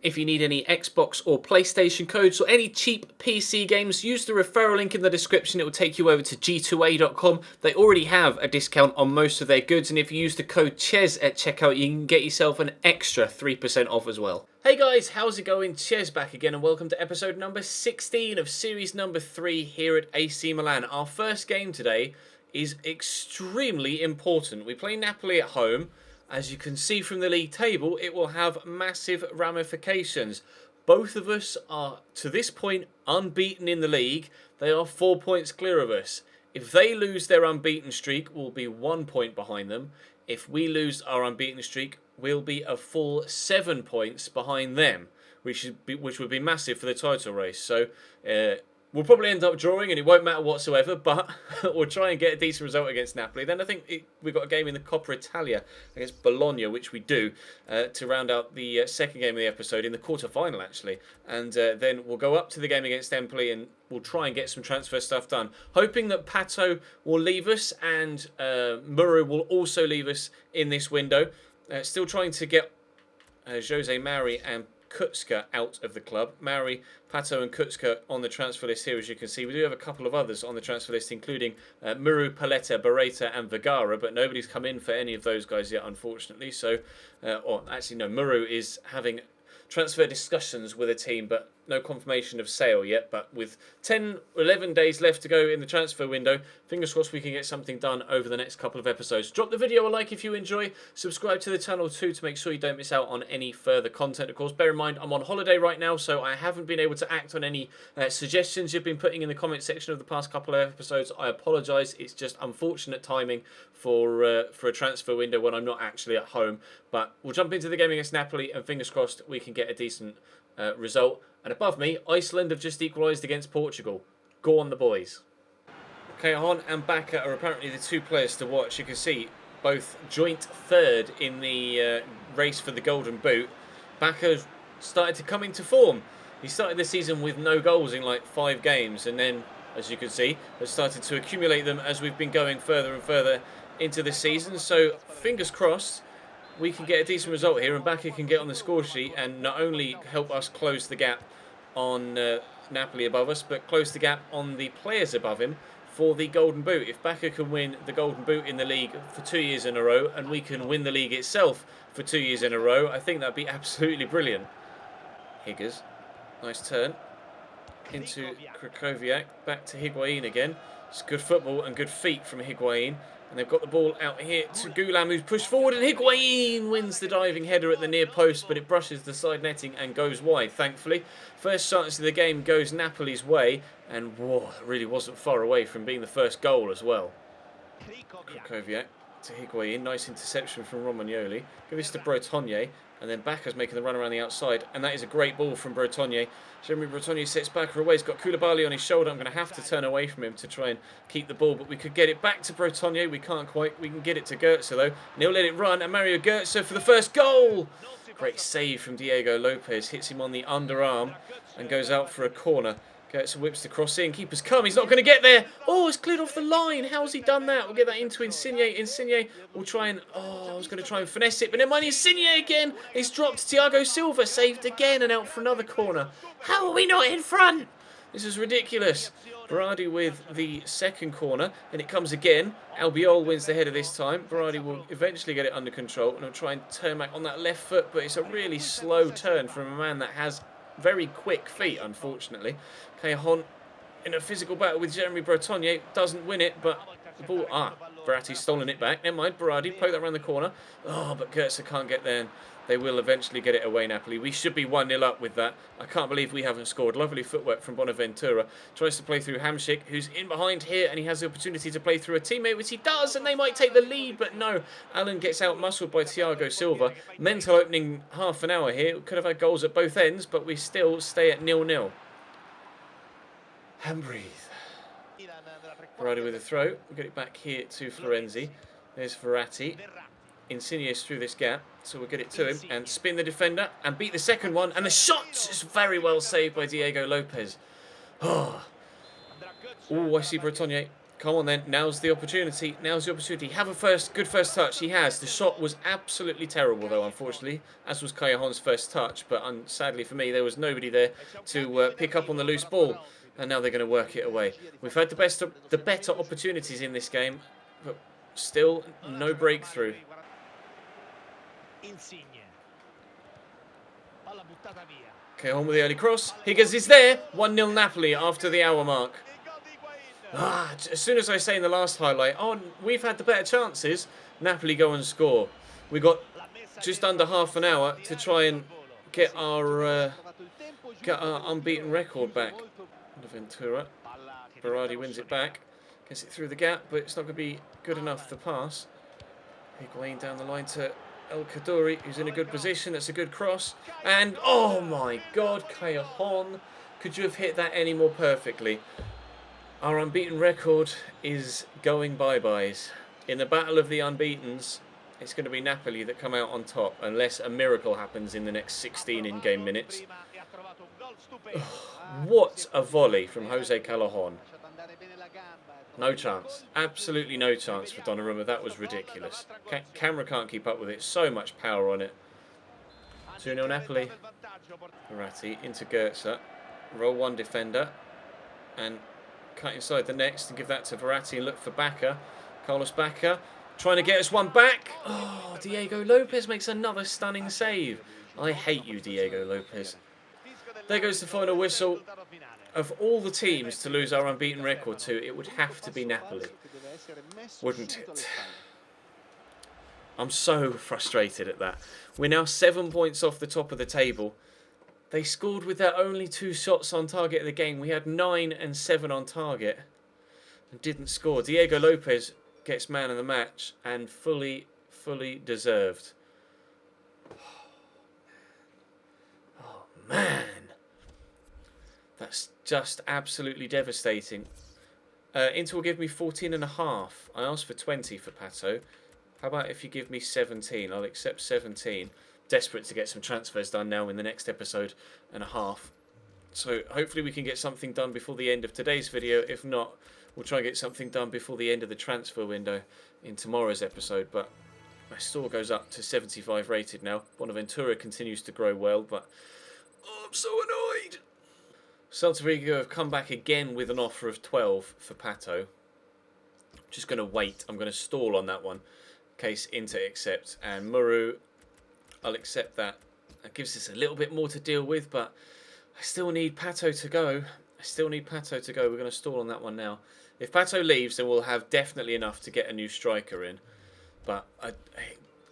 If you need any Xbox or PlayStation codes or any cheap PC games, use the referral link in the description. It will take you over to g2a.com. They already have a discount on most of their goods, and if you use the code CHES at checkout, you can get yourself an extra 3% off as well. Hey guys, how's it going? Ches back again, and welcome to episode number 16 of series number 3 here at AC Milan. Our first game today is extremely important. We play Napoli at home. As you can see from the league table, it will have massive ramifications. Both of us are, to this point, unbeaten in the league. They are 4 points clear of us. If they lose their unbeaten streak, we'll be 1 point behind them. If we lose our unbeaten streak, we'll be a full 7 points behind them, which would be massive for the title race. So we'll probably end up drawing, and it won't matter whatsoever, but we'll try and get a decent result against Napoli. Then I think we've got a game in the Coppa Italia against Bologna, which we do, to round out the second game of the episode, in the quarter-final, actually. And then we'll go up to the game against Empoli, and we'll try and get some transfer stuff done. Hoping that Pato will leave us, and Murray will also leave us in this window. Still trying to get Jose Mari and Kutska out of the club. Mari, Pato and Kutska on the transfer list here, as you can see. We do have a couple of others on the transfer list, including Muru, Paletta, Barreta and Vergara, but nobody's come in for any of those guys yet, unfortunately. So, or actually no, Muru is having transfer discussions with a team, but no confirmation of sale yet. But with 10 or 11 days left to go in the transfer window, fingers crossed we can get something done over the next couple of episodes. Drop the video a like if you enjoy. Subscribe to the channel too to make sure you don't miss out on any further content. Of course, bear in mind I'm on holiday right now, so I haven't been able to act on any suggestions you've been putting in the comment section of the past couple of episodes. I apologise. It's just unfortunate timing for a transfer window when I'm not actually at home. But we'll jump into the game against Napoli, and fingers crossed we can get a decent result. And above me, Iceland have just equalised against Portugal. Go on the boys. Cajon and Bacca are apparently the two players to watch. You can see both joint third in the race for the Golden Boot. Bacca started to come into form. He started the season with no goals in like 5 games, and then, as you can see, has started to accumulate them as we've been going further and further into the season. So fingers crossed we can get a decent result here, and Bacca can get on the score sheet and not only help us close the gap on Napoli above us, but close the gap on the players above him for the Golden Boot. If Bacca can win the Golden Boot in the league for 2 years in a row, and we can win the league itself for 2 years in a row, I think that'd be absolutely brilliant. Higgers, nice turn into Krakowiak, back to Higuain again. It's good football and good feet from Higuain. And they've got the ball out here to Gulam, who's pushed forward, and Higuain wins the diving header at the near post, but it brushes the side netting and goes wide, thankfully. First chance of the game goes Napoli's way, and whoa, it really wasn't far away from being the first goal as well. Krakowiak to Higuain, nice interception from Romagnoli. Give this to Bretonnier, and then Bacca's making the run around the outside, and that is a great ball from Bretonnier. Jeremy Bretonnier sets Bacca away. He's got Koulibaly on his shoulder. I'm going to have to turn away from him to try and keep the ball, but we could get it back to Bretonnier. We can't quite. We can get it to Goetze though, and he'll let it run, and Mario Goetze for the first goal. Great save from Diego Lopez. Hits him on the underarm and goes out for a corner. Goetze whips the cross in. Keeper's come. He's not going to get there. Oh, it's cleared off the line. How's he done that? We'll get that into Insigne. Insigne will try and... Oh, I was going to try and finesse it, but never mind. Insigne again. It's dropped. Thiago Silva saved again and out for another corner. How are we not in front? This is ridiculous. Berardi with the second corner, and it comes again. Albiol wins the header this time. Berardi will eventually get it under control, and he'll try and turn back on that left foot, but it's a really slow turn from a man that has very quick feet, unfortunately. Cajon in a physical battle with Jeremy Bretonnier, doesn't win it, but the ball... Verratti's stolen it back. Never mind, Berardi, poke that around the corner. Oh, but Goetze can't get there, and they will eventually get it away, Napoli. We should be 1-0 up with that. I can't believe we haven't scored. Lovely footwork from Bonaventura. Tries to play through Hamšík, who's in behind here, and he has the opportunity to play through a teammate, which he does, and they might take the lead, but no. Alan gets out-muscled by Thiago Silva. Mental opening half an hour here. Could have had goals at both ends, but we still stay at 0-0. And breathe. Berardi with a throw. We'll get it back here to Florenzi. There's Verratti. Insigne's through this gap, so we'll get it to him and spin the defender and beat the second one. And the shot is very well saved by Diego Lopez. Oh, I see Bretonnier Come on then, now's the opportunity. Now's the opportunity. Have a good first touch. He has. The shot was absolutely terrible though, unfortunately, as was Callejon's first touch. But sadly for me, there was nobody there to pick up on the loose ball. And now they're going to work it away. We've had the better opportunities in this game, but still no breakthrough. Callejon with the early cross. Higgins is there. 1-0 Napoli after the hour mark. As soon as I say in the last highlight, we've had the better chances, Napoli go and score. We got just under half an hour to try and get our unbeaten record back. Ventura, Berardi wins it back, gets it through the gap, but it's not going to be good enough to pass. Higuain down the line to El Kaddouri, who's in a good position. That's a good cross, and oh my God, Callejon, could you have hit that any more perfectly? Our unbeaten record is going bye-byes. In the battle of the unbeatens, it's going to be Napoli that come out on top, unless a miracle happens in the next 16 in-game minutes. What a volley from Jose Callejon. No chance. Absolutely no chance for Donnarumma. That was ridiculous. Camera can't keep up with it. So much power on it. 2-0 Napoli. Verratti into Goetze. Roll one defender. And cut inside the next and give that to Verratti and look for Bacca. Carlos Bacca trying to get us one back. Oh, Diego Lopez makes another stunning save. I hate you, Diego Lopez. There goes the final whistle. Of all the teams to lose our unbeaten record to, it would have to be Napoli, wouldn't it? I'm so frustrated at that. We're now 7 points off the top of the table. They scored with their only 2 shots on target of the game. We had 9 and 7 on target and didn't score. Diego Lopez gets man of the match and fully deserved. Oh man. That's just absolutely devastating. Inter will give me 14.5. I asked for 20 for Pato. How about if you give me 17? I'll accept 17. Desperate to get some transfers done now in the next episode and a half. So hopefully we can get something done before the end of today's video. If not, we'll try and get something done before the end of the transfer window in tomorrow's episode. But my store goes up to 75 rated now. Bonaventura continues to grow well, but I'm so annoyed. Celta Vigo have come back again with an offer of 12 for Pato. I'm just going to wait. I'm going to stall on that one in case Inter accepts. And Muru, I'll accept that. That gives us a little bit more to deal with, but I still need Pato to go. We're going to stall on that one now. If Pato leaves, then we'll have definitely enough to get a new striker in. But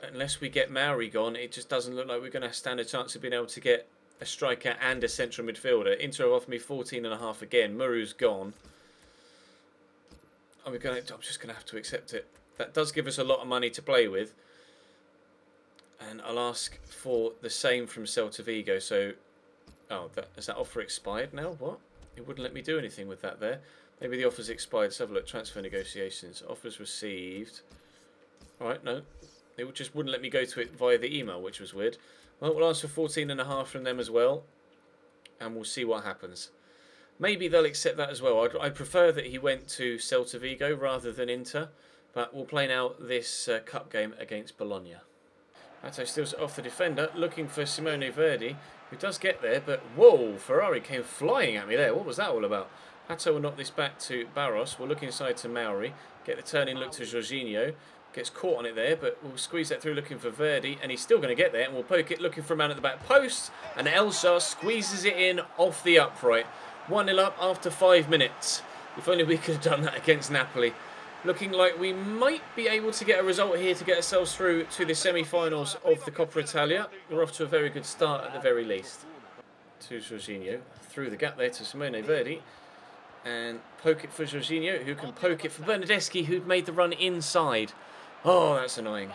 unless we get Mauri gone, it just doesn't look like we're going to stand a chance of being able to get a striker and a central midfielder. Inter have offered me 14.5 again. Muru's gone. I'm just going to have to accept it. That does give us a lot of money to play with. And I'll ask for the same from Celta Vigo. So, has that offer expired now? What? It wouldn't let me do anything with that there. Maybe the offer's expired. Let's have a look. Transfer negotiations. Offers received. Alright, no. It just wouldn't let me go to it via the email, which was weird. Well, we'll ask for 14.5 from them as well. And we'll see what happens. Maybe they'll accept that as well. I'd prefer that he went to Celta Vigo rather than Inter. But we'll play now this cup game against Bologna. Pato steals it off the defender, looking for Simone Verdi, who does get there, but whoa, Ferrari came flying at me there. What was that all about? Pato will knock this back to Barros. We'll look inside to Mauri, get the turning look to Jorginho. Gets caught on it there, but we'll squeeze that through looking for Verdi, and he's still going to get there, and we'll poke it looking for a man at the back post, and Elsa squeezes it in off the upright. 1-0 up after 5 minutes. If only we could have done that against Napoli. Looking like we might be able to get a result here to get ourselves through to the semi-finals of the Coppa Italia. We're off to a very good start at the very least. To Jorginho, through the gap there to Simone Verdi. And poke it for Jorginho, who can poke it for Bernardeschi, who'd made the run inside. Oh, that's annoying.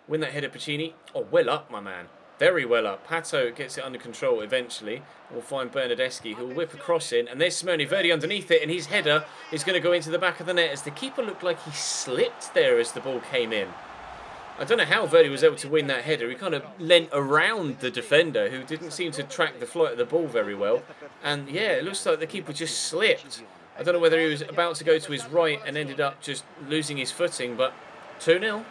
Win that header, Piccini. Oh, well up, my man. Very well up. Pato gets it under control eventually. We'll find Bernardeschi, who will whip a cross in. And there's Simone Verdi underneath it, and his header is going to go into the back of the net as the keeper looked like he slipped there as the ball came in. I don't know how Verdi was able to win that header. He kind of leant around the defender, who didn't seem to track the flight of the ball very well. And yeah, it looks like the keeper just slipped. I don't know whether he was about to go to his right and ended up just losing his footing, but 2-0.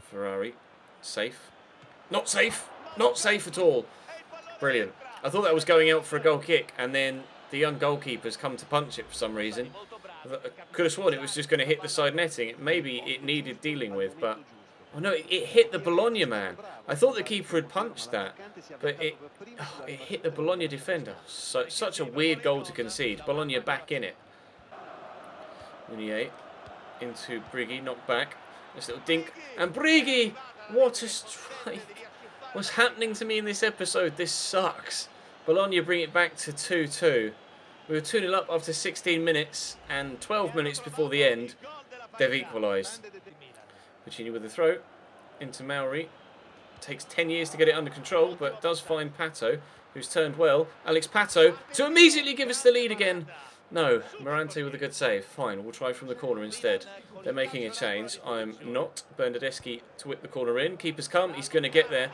Ferrari, safe. Not safe. Not safe at all. Brilliant. I thought that was going out for a goal kick, and then the young goalkeeper's come to punch it for some reason. I could have sworn it was just going to hit the side netting. Maybe it needed dealing with, but... Oh no, it hit the Bologna man. I thought the keeper had punched that, but it hit the Bologna defender. So, such a weird goal to concede. Bologna back in it. Meunier into Brighi, knocked back. This little dink. And Brighi! What a strike. What's happening to me in this episode? This sucks. Bologna bring it back to 2-2. We were 2-0 up after 16 minutes, and 12 minutes before the end, they've equalised. Puccini with the throw into Mauri. Takes 10 years to get it under control, but does find Pato, who's turned well. Alex Pato to immediately give us the lead again. No, Morante with a good save. Fine, we'll try from the corner instead. They're making a change. I'm not. Bernardeschi to whip the corner in. Keeper's come. He's going to get there.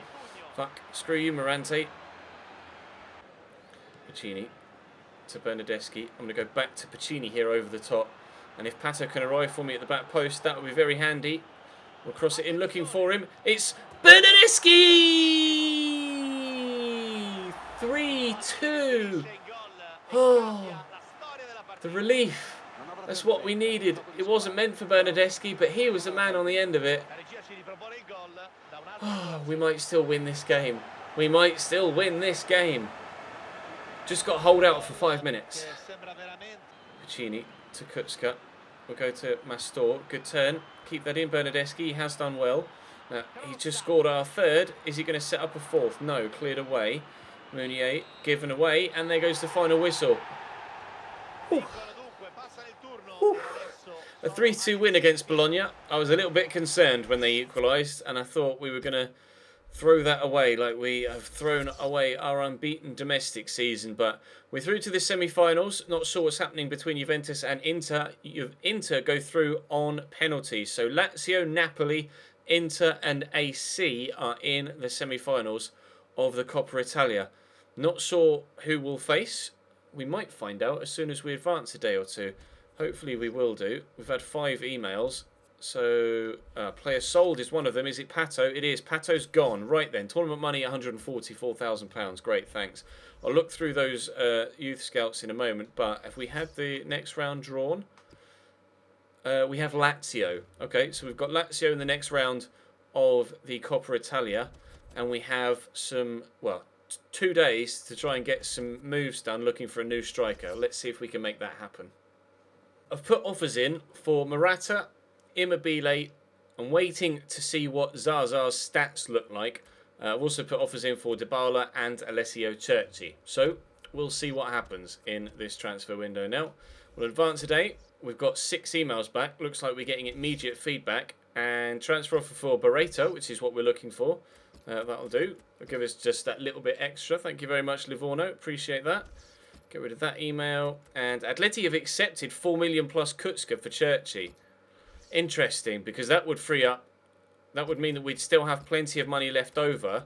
Fuck. Screw you, Morante. Puccini to Bernardeschi. I'm going to go back to Puccini here over the top. And if Pato can arrive for me at the back post, that would be very handy. We'll cross it in looking for him. It's Bernardeschi! 3-2. Oh, the relief. That's what we needed. It wasn't meant for Bernardeschi, but he was the man on the end of it. Oh, we might still win this game. We might still win this game. Just got to hold out for 5 minutes. Puccini to Kutska. We'll go to Mastor. Good turn. Keep that in. Bernardeschi. He has done well. Now, he just scored our third. Is he going to set up a fourth? No. Cleared away. Meunier given away. And there goes the final whistle. Whew. Whew. A 3-2 win against Bologna. I was a little bit concerned when they equalised. And I thought we were going to throw that away like we have thrown away our unbeaten domestic season. But we're through to the semi-finals. Not sure what's happening between Juventus and Inter. Inter go through on penalties. So Lazio, Napoli, Inter and AC are in the semi-finals of the Coppa Italia. Not sure who we'll face. We might find out as soon as we advance a day or two. Hopefully we will do. We've had 5 emails. So, player sold is one of them. Is it Pato? It is. Pato's gone. Right then. Tournament money, £144,000. Great, thanks. I'll look through those youth scouts in a moment. But have we had the next round drawn? We have Lazio. Okay, so we've got Lazio in the next round of the Coppa Italia. And we have some, well, 2 days to try and get some moves done looking for a new striker. Let's see if we can make that happen. I've put offers in for Morata, Immobile. I'm waiting to see what Zaza's stats look like. I've also put offers in for Dybala and Alessio Cerci. So we'll see what happens in this transfer window now. We'll advance a day. We've got 6 emails back. Looks like we're getting immediate feedback. And transfer offer for Barreto, which is what we're looking for. That'll do. It'll give us just that little bit extra. Thank you very much, Livorno. Appreciate that. Get rid of that email. And Atleti have accepted 4 million plus Kutska for Cerci. Interesting, because that would free up. That would mean that we'd still have plenty of money left over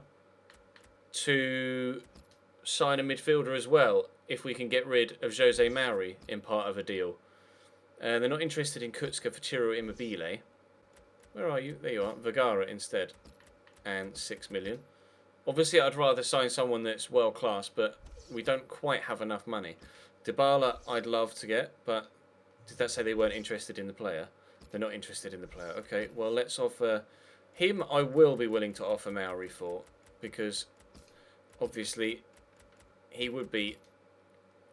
to sign a midfielder as well, if we can get rid of Jose Mauri in part of a deal. They're not interested in Kutska for Ciro Immobile. Where are you? There you are. Vergara instead. And 6 million. Obviously, I'd rather sign someone that's world class, but we don't quite have enough money. Dybala, I'd love to get, but did that say they weren't interested in the player? They're not interested in the player. Okay, well, let's offer him. I will be willing to offer Mauri for, because obviously he would be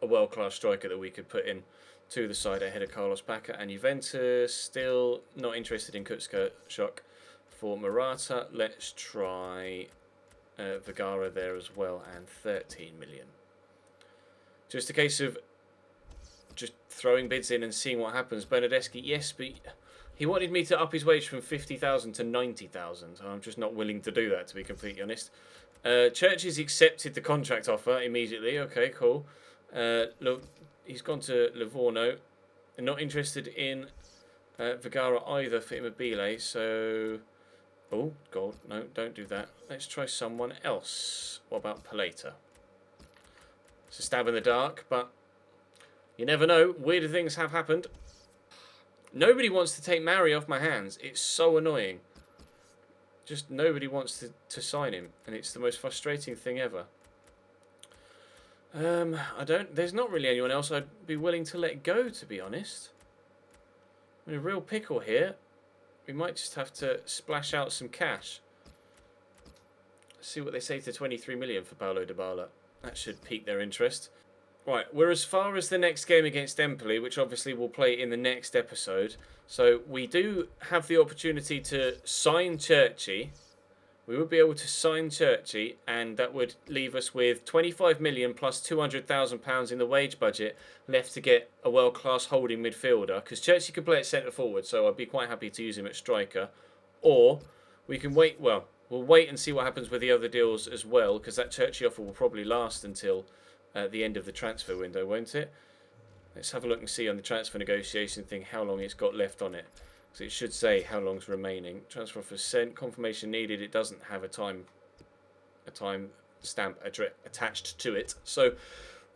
a world-class striker that we could put in to the side ahead of Carlos Bacca. And Juventus still not interested in Kutska. Shock. For Morata, let's try Vergara there as well, and 13 million. Just a case of just throwing bids in and seeing what happens. Bernardeschi, yes, but he wanted me to up his wage from 50,000 to 90,000. I'm just not willing to do that, to be completely honest. Churches accepted the contract offer immediately. Okay, cool. Look, he's gone to Livorno. They're not interested in Vergara either for Immobile, so... Oh, God, no, don't do that. Let's try someone else. What about Paleta? It's a stab in the dark, but You never know. Weirder things have happened. Nobody wants to take Mari off my hands. It's so annoying. Just nobody wants to sign him. And it's the most frustrating thing ever. There's not really anyone else I'd be willing to let go, to be honest. I'm in a real pickle here. We might just have to splash out some cash. See what they say to 23 million for Paulo Dybala. That should pique their interest. Right, we're as far as the next game against Napoli, which obviously we'll play in the next episode. So we do have the opportunity to sign Churchy. We would be able to sign Churchy, and that would leave us with 25 million plus £200,000 in the wage budget left to get a world-class holding midfielder. Because Churchy could play at centre forward, so I'd be quite happy to use him at striker. Or we can wait. Well, we'll wait and see what happens with the other deals as well, because that Churchy offer will probably last until the end of the transfer window, won't it? Let's have a look and see on the transfer negotiation thing how long it's got left on it. So it should say how long's remaining. Transfer offer sent, confirmation needed. It doesn't have a time stamp attached to it. So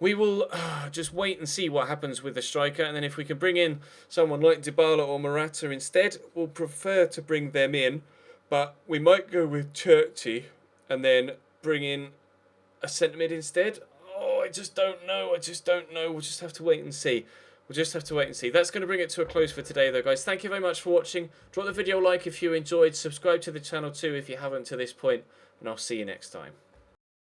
we will just wait and see what happens with the striker, and then if we can bring in someone like Dybala or Morata instead, we'll prefer to bring them in. But we might go with Churchy and then bring in a centre mid instead. Oh, I just don't know. We'll just have to wait and see. That's going to bring it to a close for today, though, guys. Thank you very much for watching. Drop the video a like if you enjoyed. Subscribe to the channel too if you haven't to this point. And I'll see you next time.